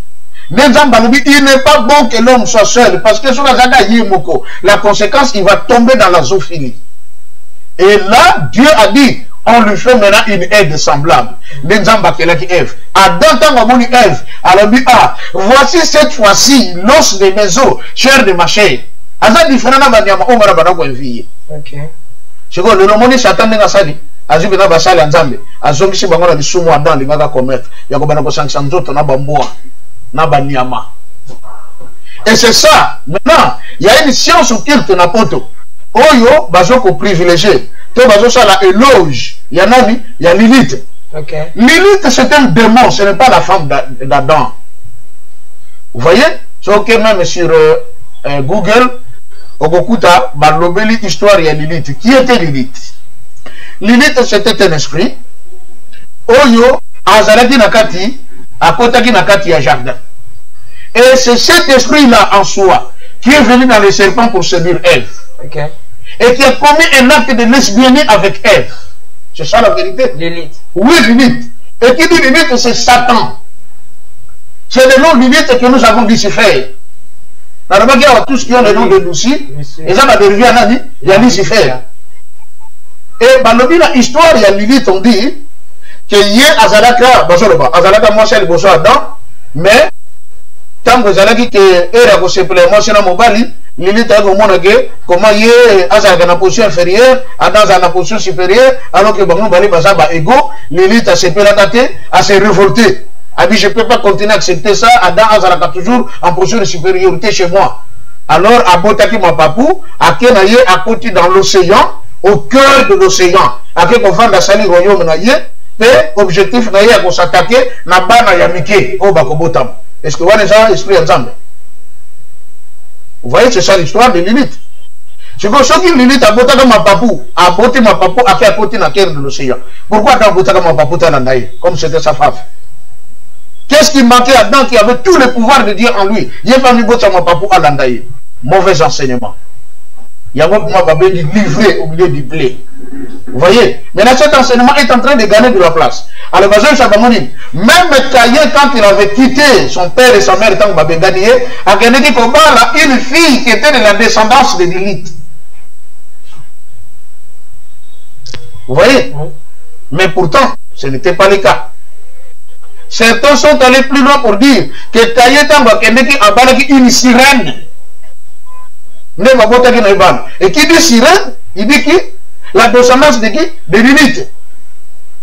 Il n'est pas bon que l'homme soit seul parce que sur la conséquence il va tomber dans la zoophilie. Et là Dieu a dit on lui fait maintenant une aide semblable. Adam tant Ève, alors dit ah voici cette fois-ci l'os de mes os, chair de ma chair. Aza différent na banyama o mara bana ko envier. OK. Siko le moni Satan nga sali. Azubi na basali nzambe. Azongisi bango na lisumu Adam lingaka commettre. Ya ko bana ko sankisa nzoto na bamboa. Na banyama. Et c'est ça. Maintenant, il y a une science occulte na poto. Oyo bazo ko privilégié. To bazo ça la éloge. Il y en a il y a Lilith. OK. Lilith c'est un démon, ce n'est pas la femme d'Adam. Vous voyez? C'est OK même sur Google Ogokuta Balobeli histoire et Lilith. Qui était Lilith? Lilith c'était un esprit. Oyo Azalaki Nakati, Akotaki Nakati ya jardin. Et c'est cet esprit-là en soi qui est venu dans les serpents pour séduire Ève. Okay. Et qui a commis un acte de lesbianisme avec Ève. C'est ça la vérité? Lilith. Oui, Lilith. Et qui dit Lilith, c'est Satan. C'est le nom Lilith que nous avons Lucifer. Il y a tous qui ont le nom de Lucie. Et ça va dériver à Nani. Il y a Lucifer. Et dans l'histoire, il y a Lilith, on dit que y a Azalaka, Azalaka, moi, c'est le beau Adam, mais tant que Azalaki, que Era, que c'est moi, c'est mon bali, Lilith a dit comment y est Azalaka dans la position inférieure, Adam dans la position supérieure, alors que Bangou Bali Bazaba égaux, Lilith a s'est à se révolter. A dit je ne peux pas continuer à accepter ça, Adam Azalaka toujours en position de supériorité chez moi. Alors, à Botaki Mapapou, à Kenaye, à côté dans l'océan, au cœur de l'océan, à qui qu'on fait la saline royaume naïe, et objectif naïe à s'attaquer, n'a pas naïamike, au Bakobotam. Est-ce que vous voyez ça, esprit ensemble? Vous voyez, c'est ça l'histoire de Lilith. C'est comme ça que Lilith a Botaka Mapapou, a Boté Mapapou, a fait à côté dans le cœur de l'océan. Pourquoi dans Botaka Mapapou, t'as naïe, comme c'était sa femme? Qu'est-ce qui manquait à Adam qui avait tout le pouvoir de Dieu en lui? Il n'y a pas mis Botaka Mapapou à l'andaïe. Mauvais enseignement. Il y a un livré au milieu du blé. Vous voyez? Maintenant, cet enseignement est en train de gagner de la place. Alors, même Caïn, quand il avait quitté son père et sa mère, tant qu'il gagné, a gagné une fille qui était de la descendance de Lilith. Vous voyez? Mais pourtant, ce n'était pas le cas. Certains sont allés plus loin pour dire que Tayetango Kendeki a balaki une sirène. Et qui dit sirène, il dit qui? La descendance de qui? De Lilith.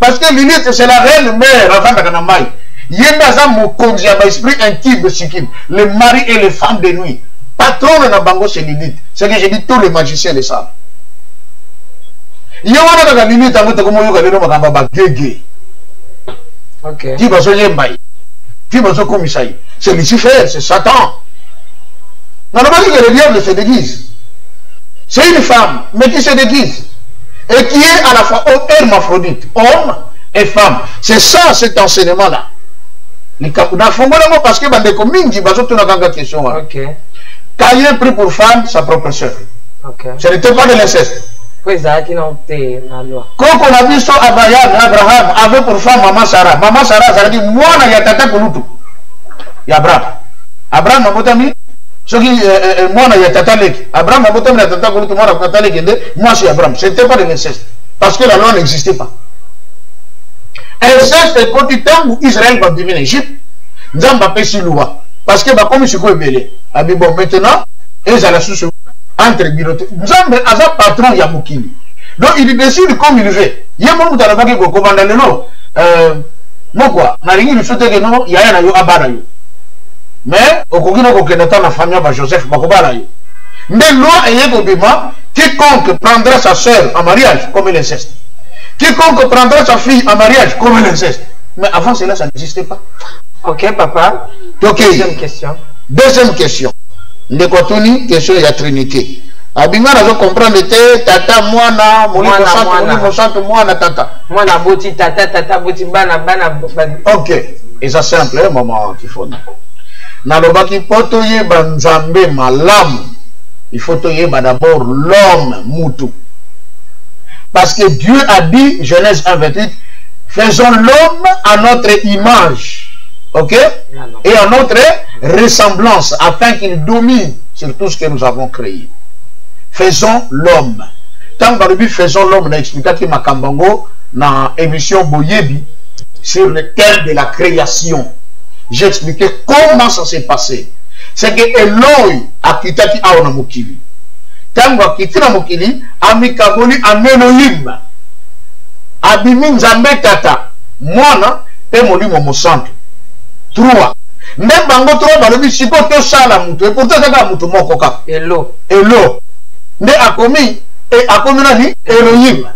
Parce que Lilith, c'est la reine mère avant Daganamai. Yendaza Mokonzi a esprit intime de Sikim. Le mari et les femmes de nuit. Patron de Nabango, c'est Lilith. C'est que j'ai dit tous les magiciens le savent. Yéwana dans la Lilith, Ok. qui va se yembaï, qui va se commissaire. C'est Lucifer, c'est Satan. Normalement, que le diable se déguise. C'est une femme, mais qui se déguise. Et qui est à la fois hermaphrodite, homme et femme. C'est ça, cet enseignement-là. Parce que la question. Ok. Caïn prit pour femme sa propre sœur. Ok. Ce n'était pas de l'inceste. Quand on a vu ça, Abraham avait pour femme Maman Sarah. Maman Sarah, ça veut dire moi, il y a tata Kouloutou. Il y a Abraham. Abraham a botami. Ce qui moi, il y a tata Lek. Abraham a botami la tata Kouloutou. Moi, tata Lek. Moi, c'est Abraham. Ce n'était pas de l'inceste. Parce que la loi n'existait pas. Inceste est quand il temps où Israël va devenir Égypte. Nous avons pas si loi. Parce que comme je suis belé. Bon, maintenant, ils ont la sous entre biloté. Nous avons un patron Yamoukini. Donc il décide comme il veut. Il y a un moment où il a fait un commandant de l'eau. Moi quoi, il faut que non, il y a un abarayo. Mais au Kogino Kokenata, la famille de Joseph Bakobarayo. Mais loi est obéissant. Quiconque prendra sa soeur en mariage comme l'inceste. Quiconque prendra sa fille en mariage comme l'inceste. Mais avant cela, ça n'existait pas. Ok, papa. Okay. Deuxième question. Deuxième question. Ndekotuni, question de la Trinité. Abinga nazo comprendre te tata mwana moliko santo mwana tata. Mwana boti tata tata boti bana. Ok. Et ça simple, maman Tifona. Nalobaki poto yeba nzambe malamu. Il faut yeba d'abord l'homme moutou. Parce que Dieu a dit, Genèse 1:28, faisons l'homme à notre image. Ok? Et à notre ressemblance, afin qu'il domine sur tout ce que nous avons créé. Faisons l'homme. Tant que faisons l'homme, on a expliqué que Makambango, dans l'émission Boyebi, sur le thème de la création. J'ai expliqué comment ça s'est passé. C'est que Eloi a quitté Aona Mokili. Tant que quitté Mokili, Amikaboli en Elohim. Abimin Zambé Tata. Moi, et mon livre mon centre. 3. Même bango 3 balobi siko to sala mutu et pourtant ça mutu moko ka. Hello. Ne akomi et akomi nani Elohim.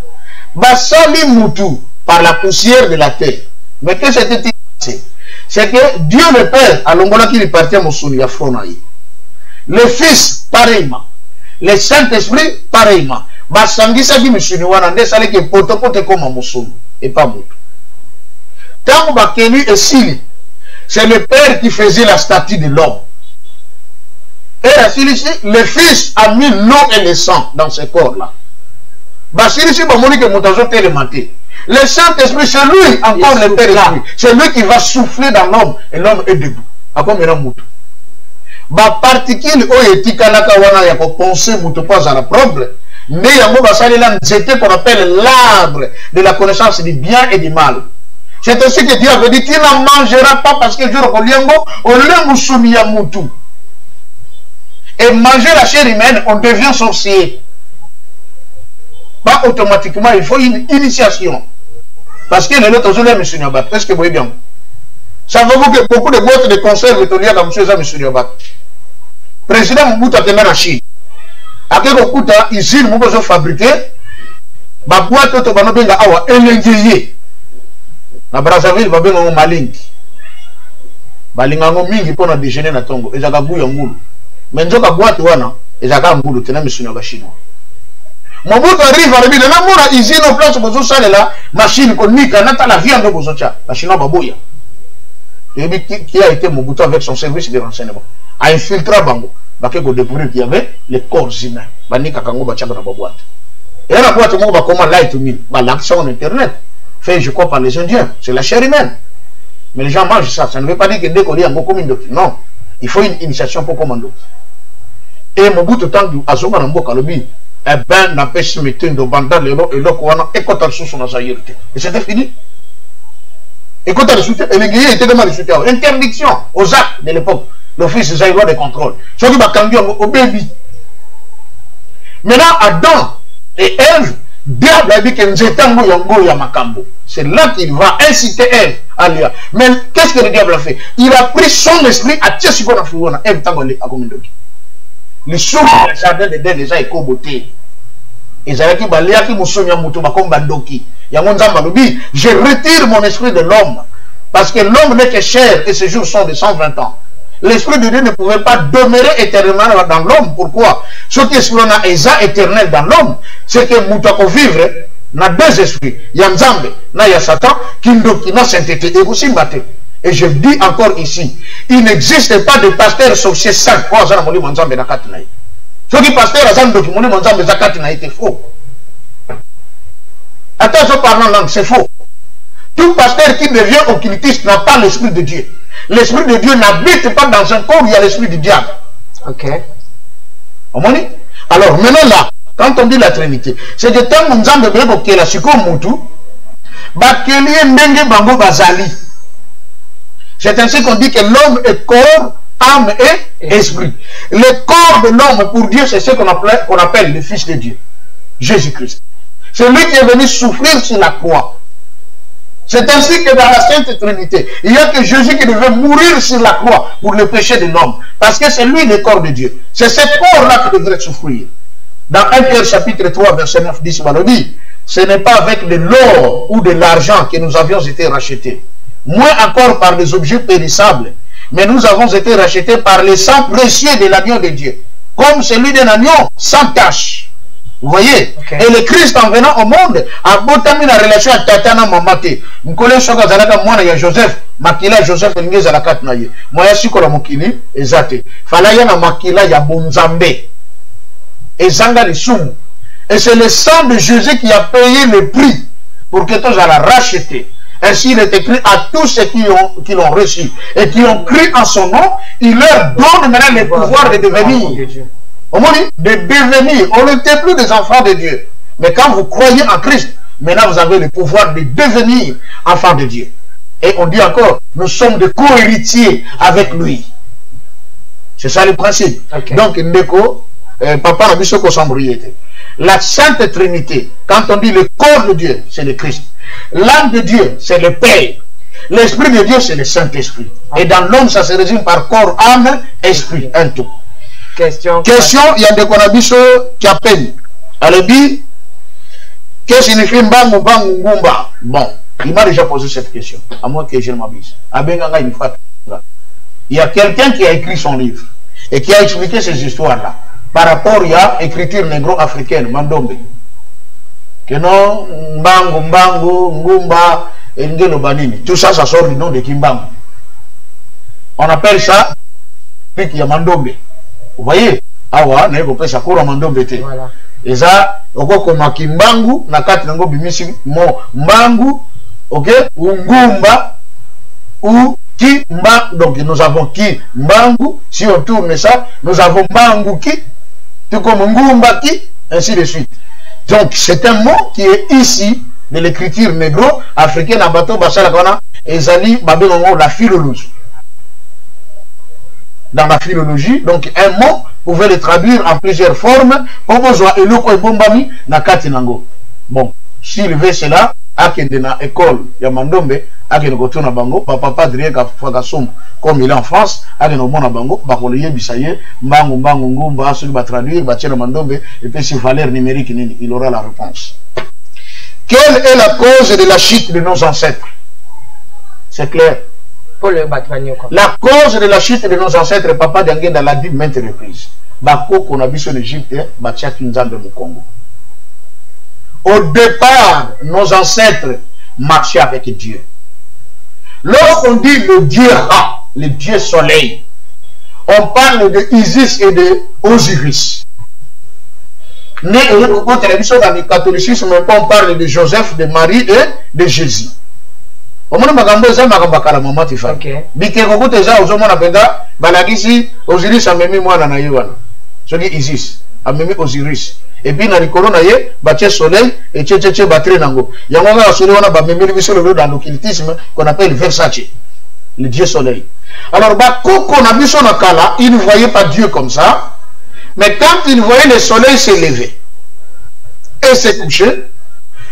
Basali mutu par la poussière de la terre. Mais qu'est-ce que c'était passé? C'est que Dieu le Père a l'ongola qui lui partit à Moussoni à Fronaï. Le Fils pareillement. Le Saint-Esprit pareillement. Basangisa qui Moussoni wana nde sale ke poto comme Moussoni et pas mutu. Tant que Bakeni et Sili. C'est le Père qui faisait la statue de l'homme. Et ici, le Fils a mis l'eau et le sang dans ce corps-là. Le Saint-Esprit, c'est lui, encore le Père là. C'est lui qui va souffler dans l'homme et l'homme est debout. La particule qui pour penser pas à la propre. Mais c'est qu'on appelle l'arbre de la connaissance du bien et du mal. C'est ainsi que Dieu avait dit, tu n'en mangeras pas parce que Dieu a soumis à Moutou. Et manger la chair humaine, on devient sorcier. Pas automatiquement, il faut une initiation. Parce que les autres ont dit, monsieur Nyabat, est-ce que vous voyez bien? Savez-vous que beaucoup de boîtes de conserve sont liées à monsieur Nyabat? Président Mobutu a tenu la Chine. Après beaucoup de usines, nous avons fabriqué, ma boîte autobanobinga awa, elengeye. Na Brazzaville ba benga malingi balinga ngo mingi pona déjeuner na tongo ezaka buya ngulu mais nzoka boîte wana ezaka ngulu tena misuni ya chinois Mobutu arrive arabi na mona usine au place bozo salela machine konika nata la viande bozo cha la chinois baboya et qui a été Mobutu avec son service de renseignement a infiltré bango bake ko découvrir qu'il y avait les corps humains banika kango ba chaka na boîte et la boîte mo ba comment light to me ba l'action sur internet fait, je crois, par les Indiens. C'est la chair humaine. Mais les gens mangent ça. Ça ne veut pas dire que dès qu'on est en beaucoup de doctrine. Non. Il faut une initiation pour commander. Et mon bout de temps, à ce moment-là, eh ben, n'a pas se mettre dans le bandal et l'eau, et quand on sous son azayirte. Et c'était fini. Écoute, le soutien, et les guerriers étaient demandés le soutien. Interdiction aux actes de l'époque. L'office zaïrois de contrôle. Ce qui va cambier au baby. Maintenant, Adam et Ève, diable a dit que nous étions Yango Yamakambo. C'est là qu'il va inciter Ève à lui. Mais qu'est-ce que le diable a fait? Il a pris son esprit à Tchesiko na Fouona. Ève Tangolé à Komindoki. Le souffle du jardin de Den déjà est coboté. Et Zalaki Baléaki Moussonia Moutouma comme Bandoki. Yamonzamba nous dit, je retire mon esprit de l'homme. Parce que l'homme n'est que chair et ses jours sont de 120 ans. L'esprit de Dieu ne pouvait pas demeurer éternellement dans l'homme. Pourquoi? Ce qui est éternel dans l'homme, c'est que Moutako vivre n'a deux esprits. Il y a Nzambe, il y a Satan, qui n'a sainteté et aussi Maté. Et je dis encore ici, il n'existe pas de pasteur sorcier saint. Ce qui pasteur a documenté Nzambe Zakatina était faux. Attention parlant langue, c'est faux. Tout pasteur qui devient occultiste n'a pas l'esprit de Dieu. L'esprit de Dieu n'habite pas dans un corps où il y a l'esprit du diable. Ok. Alors maintenant là, quand on dit la Trinité, c'est que tant que nous avons besoin de la Sikomutu, c'est ainsi qu'on dit que l'homme est corps, âme et esprit. Le corps de l'homme pour Dieu, c'est ce qu'on appelle le Fils de Dieu, Jésus-Christ. C'est lui qui est venu souffrir sur la croix. C'est ainsi que dans la Sainte Trinité, il n'y a que Jésus qui devait mourir sur la croix pour le péché de l'homme. Parce que c'est lui le corps de Dieu. C'est ce corps-là qui devrait souffrir. Dans 1 Pierre chapitre 3, verset 9, 10, on le dit, ce n'est pas avec de l'or ou de l'argent que nous avions été rachetés. Moins encore par des objets périssables. Mais nous avons été rachetés par le sang précieux de l'agneau de Dieu. Comme celui d'un agneau sans tache. Vous voyez? Et le Christ en venant au monde a botamé la relation avec Tatana Mamate. Nous connaissons que Joseph, Makila Joseph Ngeza la Katnaye. Moi, je suis comme Mokili, exact. Falaya na Makila ya Bonzambe. Et Zanga les Soum. Et c'est le sang de Jésus qui a payé le prix pour que tous la racheter. Ainsi, il est écrit à tous ceux qui l'ont reçu et qui ont cru en son nom, il leur donne maintenant le pouvoir de devenir. On dit de devenir. On n'était plus des enfants de Dieu. Mais quand vous croyez en Christ, maintenant vous avez le pouvoir de devenir enfants de Dieu. Et on dit encore, nous sommes de co-héritiers avec lui. C'est ça le principe. Okay. Donc, Ndeko, Papa Nabisoko Sambriété. La Sainte Trinité, quand on dit le corps de Dieu, c'est le Christ. L'âme de Dieu, c'est le Père. L'Esprit de Dieu, c'est le Saint-Esprit. Et dans l'homme, ça se résume par corps, âme, esprit, un tout. Question, il y a des conabiso qui appellent. Elle dit, que signifie Mbangu Mbangu Ngumba? Bon, il m'a déjà posé cette question, à moins que je ne m'abuse. Il y a quelqu'un qui a écrit son livre et qui a expliqué ces histoires-là par rapport à l'écriture négro-africaine, Mandombe. Que non, Mbangu Mbangu Ngumba et Ngelo Banini. Tout ça, ça sort du nom de Kimbangu. On appelle ça, il y a Mandombe. Vous voyez, awa na eko pesa kura Mandombe te. Voilà. Et ça, okoko makimbangu na kati nango bimisi mo mbangu, OK, ngumba ou ki mba. Donc nous avons ki mbangu, si on tourne ça, nous avons mbangu ki, tout comme ngumba ki, ainsi de suite. Donc c'est un mot qui est ici de l'écriture négro-africaine à bateau basala kana ezali babelongo la philologie. Dans la philologie, donc un mot pouvait le traduire en plusieurs formes. Bon, s'il veut cela, akende na école ya Mandombe, akende kotuna bango, papa Adrien Fagasom, comme il est en France, akende mona bango, bakoleye bisaye, mbangu mbangu ngumba, celui va traduire, va tirer Mandombe, et puis si valeur numérique, il aura la réponse. Quelle est la cause de la chute de nos ancêtres? C'est clair. La cause de la chute de nos ancêtres, Papa Dangenda l'a dit maintes reprises. Bako qu'on a vu sur l'Égypte, Batiak Nzambe au Congo. Au départ, nos ancêtres marchaient avec Dieu. Lorsqu'on dit le Dieu Ra, le Dieu Soleil, on parle de Isis et de Osiris. Mais dans le catholicisme, on parle de Joseph, de Marie et de Jésus. Okay. Osiris a même moi na Isis, a même Osiris et puis na likolo na ye batie soleil et tche batterie nango yango nga soleil wana ba memeli biso le dans l'occultisme qu'on appelle Versace, le dieu soleil. Alors ba koko na biso na kala, il ne voyait pas Dieu comme ça, mais quand il voyait le soleil se lever et se coucher,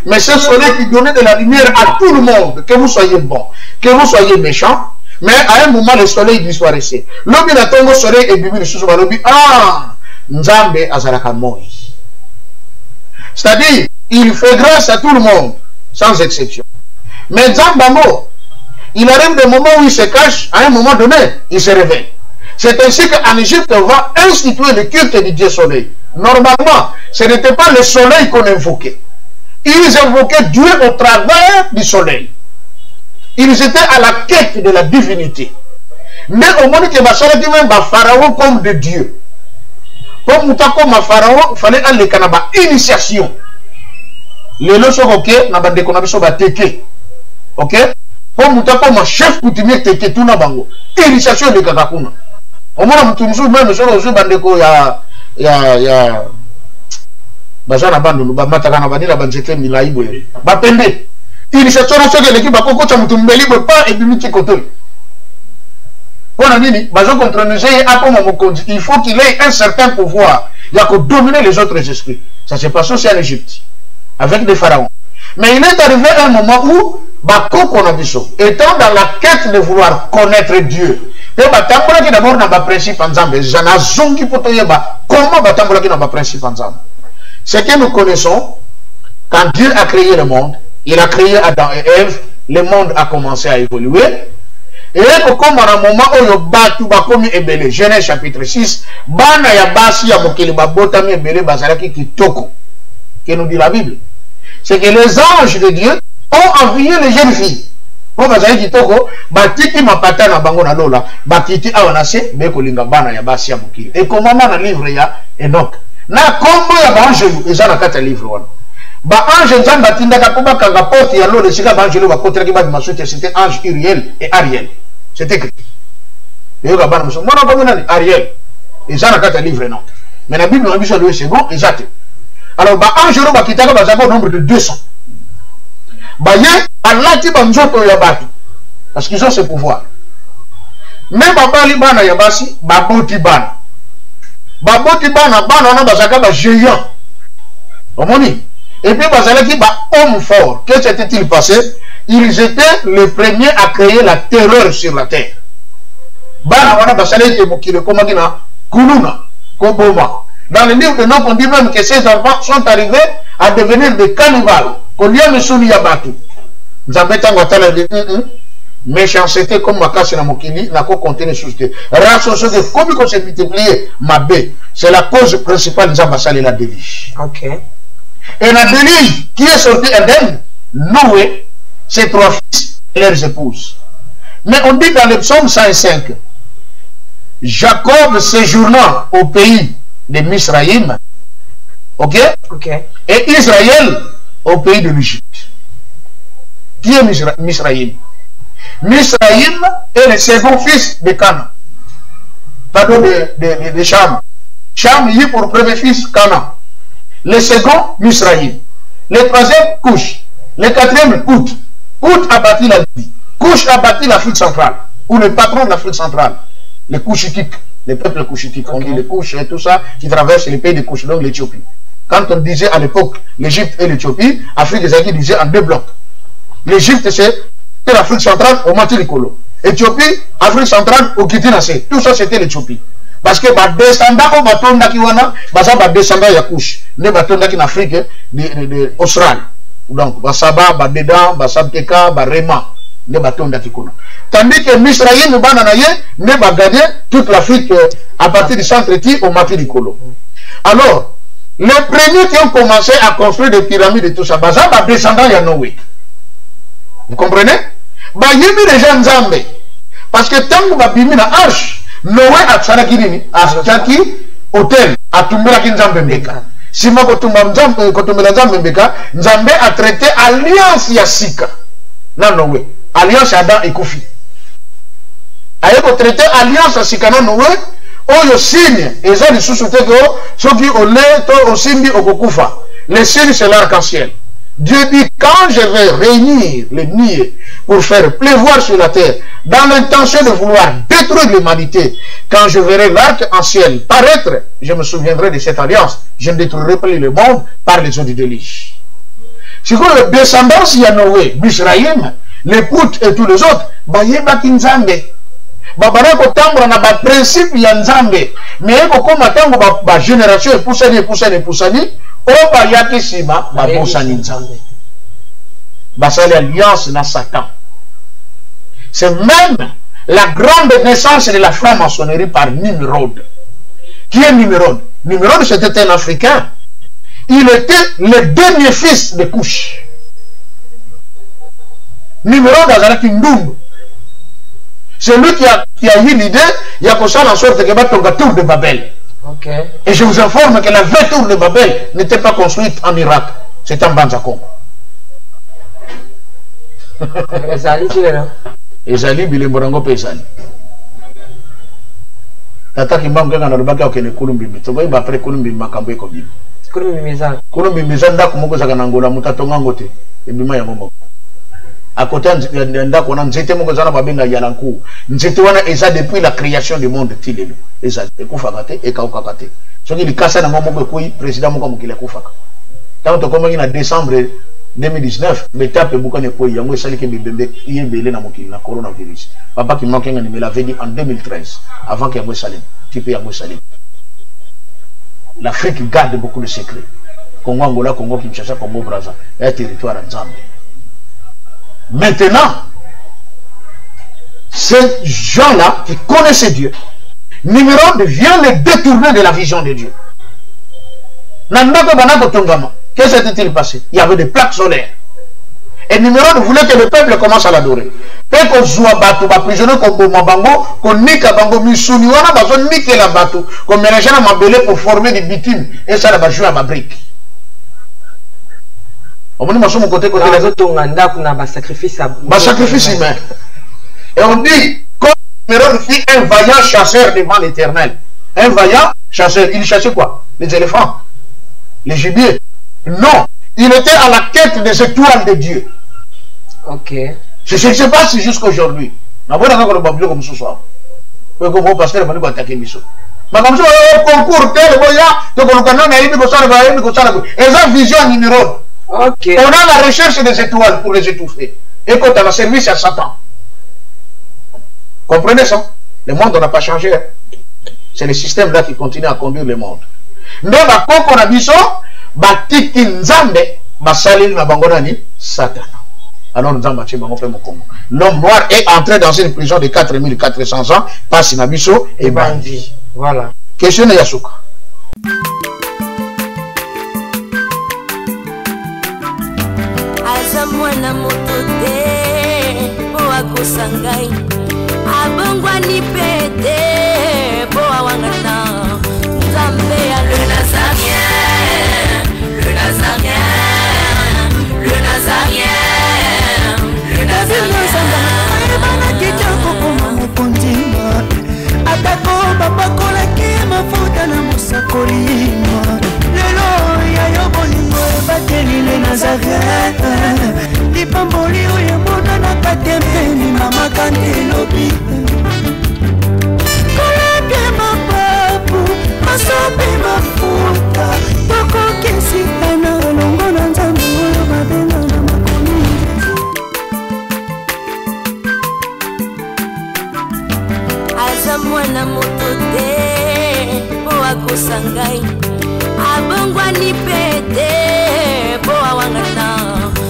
mais ce soleil qui donnait de la lumière à tout le monde, que vous soyez bon, que vous soyez méchant, mais à un moment le soleil disparaissait. Lobi na tongo soleil et bibi le sous lobi ah Nzambe azalaka moi. C'est-à-dire il fait grâce à tout le monde sans exception. Mais Nzambamo, il arrive des moments où il se cache, à un moment donné, il se réveille. C'est ainsi qu'en Égypte, on va instituer le culte du Dieu soleil. Normalement, ce n'était pas le soleil qu'on invoquait. Ils invoquaient Dieu au travers du soleil. Ils étaient à la quête de la divinité. Mais au moment que Bachara dit même Pharaon comme de Dieu. Pour Mouta comme Pharaon, il fallait aller à initiation. Les leçons, ok, n'a pas de connexion, teke. Ok? Pour Mouta comme chef coutumier teke, tout n'a bango. Initiation de Kakakuna. Au moins, Moutoumsou, même le jour où Bandeko, il y a. Bazana bandu ba matakana banila banjete milaibo ba pende initiative na soki l'équipe ba kokota mutumbeli pas et bimiti kotoli pona nini bazo contrôler akoma mokonzi, il faut qu'il ait un certain pouvoir il y a que dominer les autres esprits. Ça s'est passé aussi en Égypte avec des pharaons, mais il est arrivé un moment où bakoko na biso étant dans la quête de vouloir connaître Dieu et batambola ki d'abord na ba principe nzambe jana zongi potoyeba comment batambola ki na ba principe nzambe. Ce que nous connaissons, quand Dieu a créé le monde, il a créé Adam et Ève, le monde a commencé à évoluer. Et comme à un moment où il batu bakomi ebele, Genèse chapitre 6, bana ya basi ya mokeli babotami ebele bazalaki kitoko, que nous dit la Bible. C'est que les anges de Dieu ont envoyé les jeunes filles. Pour bazalaki kitoko, batiki mapata na bango na lola, bakiti awanase, bekolinga bana ya basi ya mokeli. Et comment na livre ya Enoch. Na kombo ya banjelu eza na kata livre wana ba ange nzamba tindaka kuba kanga porte ya lolo sika banjelu ba kotraki ba masute, c'était ange Uriel et Ariel, c'était écrit et ka bana muso mona ba nani Ariel eza na kata livre non, mais la Bible na biso le second exact. Alors ba ange ba kitaka ba zako nombre de 200 ba ye alati ba nzoto ya batu parce qu'ils ont ce pouvoir, mais ba bali bana ya basi ba boti bana baboti bana bana na bazaka ba géant omoni, et puis bazalaki ba homme fort. Que s'était-il passé? Ils étaient les premiers à créer la terreur sur la terre. Bana wana basalaki emokile komagina kuluna koboma. Dans le livre de Enoch on dit même que ces enfants sont arrivés à devenir des cannibales kolia mesuni ya batu. Nzambe tango atala de méchanceté comme makasi na mokili na ko contenir société race ce que comme qu'on s'est multiplié mabé, c'est la cause principale nzamba sali la déluge. OK. Et la déluge qui est sorti d'elle, Noé, ses 3 fils et leurs épouses. Mais on dit dans le psaume 105, Jacob séjournant au pays de Misraïm, OK? OK. Et Israël au pays de l'Égypte. Qui est Misraïm? Misraïm est le second fils de Canaan. Pardon, de Cham. Cham y est pour le premier fils Canaan. Le second, Misraïm. Le troisième, Couche. Le quatrième, Kout. Kout a bâti la Libye. Couche a bâti l'Afrique centrale. Ou le patron de l'Afrique centrale. Les Couchitiques. Les peuples Couchitiques. On dit les Couches et tout ça qui traversent les pays de Couche, donc l'Éthiopie. Quand on disait à l'époque l'Égypte et l'Éthiopie, Afrique des Aguilles disait en 2 blocs. L'Égypte, c'est l'Afrique centrale au Matilikolo. Éthiopie, Afrique centrale au Kitinasé. Tout ça, c'était l'Éthiopie. Parce que les descendants au bâton d'Akiwana, les descendants de Yakouche, les bâtons d'Akin Afrique, d'Austral. Donc, Basaba, Badedan, Basabteka, Barema, les bâtons d'Akikona. Tandis que Misraïm, le Bananaye, ne va gagner toute l'Afrique à partir du centre-Ti au Matilikolo. Alors, les premiers qui ont commencé à construire des pyramides et tout ça, Basaba, descendants de Noé. Vous comprenez? Bah, il y a mis les gens Nzambe. Parce que tant que vous avez la arche, Noé a Tsanakini, a Tchaki, hôtel, a Tumbera Nzambe Mbeka. Si ma Kotumba Nzambe Mbeka, Nzambe a traité alliance Yassika. Non, Noé. Alliance Adam et Kofi. A traité alliance Yassika, non, Noé, Oyo signe, et ça, les sous-soutés que ceux qui ont l'air, au simbi, au kokufa. Le signe, c'est l'arc-en-ciel. Dieu dit, quand je vais réunir les niais pour faire pleuvoir sur la terre, dans l'intention de vouloir détruire l'humanité, quand je verrai l'arc-en-ciel paraître, je me souviendrai de cette alliance. Je ne détruirai pas le monde par les eaux du déluge. C'est quoi la descendance de Noé, Misraïm, les Poutes et tous les autres, Bayeba Kinzambe. Babana kotambra na ba principe ya Nzambe. Mais ko matango ba génération epusani o ba yaki sima ba bosani Nzambe. Basali alliance na Satan. C'est même la grande naissance de la franc-maçonnerie par Nimrod. Qui est Nimrod? Nimrod c'était un Africain. Il était le dernier fils de Cush. Nimrod azalaki ndundu. C'est lui qui a eu l'idée, il y a comme ça en sorte que va tomber tour de Babel. Okay. Et je vous informe que la vraie tour de Babel n'était pas construite en Irak, c'était en Banzakom. Ezali bilemborango pe ezali. Tata kimba nganga na lobaka okene kulumbimi. Toboyi ba après kulumbimi makambo ekobima. Kulumbimi zanda kumoko zaka na ngola mutatonga ngote. Ebima ya momo. À côté de ndako na nzete moko zana babenga yalanku. Nzete wana eza depuis la création du monde tilelo. Eza ekufaka te ekauka te. Soki likasa na moko ekoi président moko mokile kufaka. Tant to komangi na décembre 2019, betape bukane ekoi yango esali ke bibembe yebele na mokili na coronavirus. Papa qui manque ngani me l'avait dit en 2013 avant qu'il y ait Salim. Type yango Salim. L'Afrique garde beaucoup de secrets. Congo Angola, Congo Kinshasa, Congo Brazza, un territoire en Zambie. Maintenant, ces gens-là qui connaissaient Dieu, Nimrod vient les détourner de la vision de Dieu. Qu'est-ce qui s'est-il passé? Il y avait des plaques solaires. Et Nimrod voulait que le peuple commence à l'adorer. Et qu'on soit bateau, prisonnier comme Mabango, qu'on nique à Bango, Missouni, on a besoin de niquer la bateau, qu'on mélange à ma belé pour former des bitumes, et ça va jouer à ma brique. On dit, mon côté, sacrifice humain. Et on dit, comme Nimrod fit un vaillant chasseur devant l'Éternel. Un vaillant chasseur, il chassait quoi? Les éléphants, les gibiers. Non, il était à la quête des étoiles de Dieu. Ok. C'est ce qui se passe jusqu'à aujourd'hui. Je ne sais pas si comme ce soir. Je ne sais pas si vous attaquer Misso. Mais comme ça, concours, tel, vision numéro. Ok. On a la recherche des étoiles pour les étouffer. Et quand on a service à Satan. Comprenez ça? Le monde n'a pas changé. C'est le système là qui continue à conduire le monde. Mais quand on a dit ça, Batiki Nzambe, Basalil na Bangonani, Satan. Alors l'homme noir est entré dans une prison de 4400 ans par Sinabiso et Bandi. Voilà. Question de Yasuka. Azamwana motote boa kosangai abongwani pete boa wangana Nzambe ya le Nazarien, le Nazarien, le Nazarien, le Nazarien. Atako bapakola ki mafuta na musakolima lelo ya yobolingo bateli le Nazareth lipamboli oyo mona na katempeni mama kandelobi kolapye mapapu masope mafuta tokokesitana longo na Nzambe oyo babenga na makomi Azamwana motote boa kosangai abongwani pete boa wangana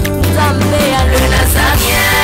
Nzambe ya le Nazarien.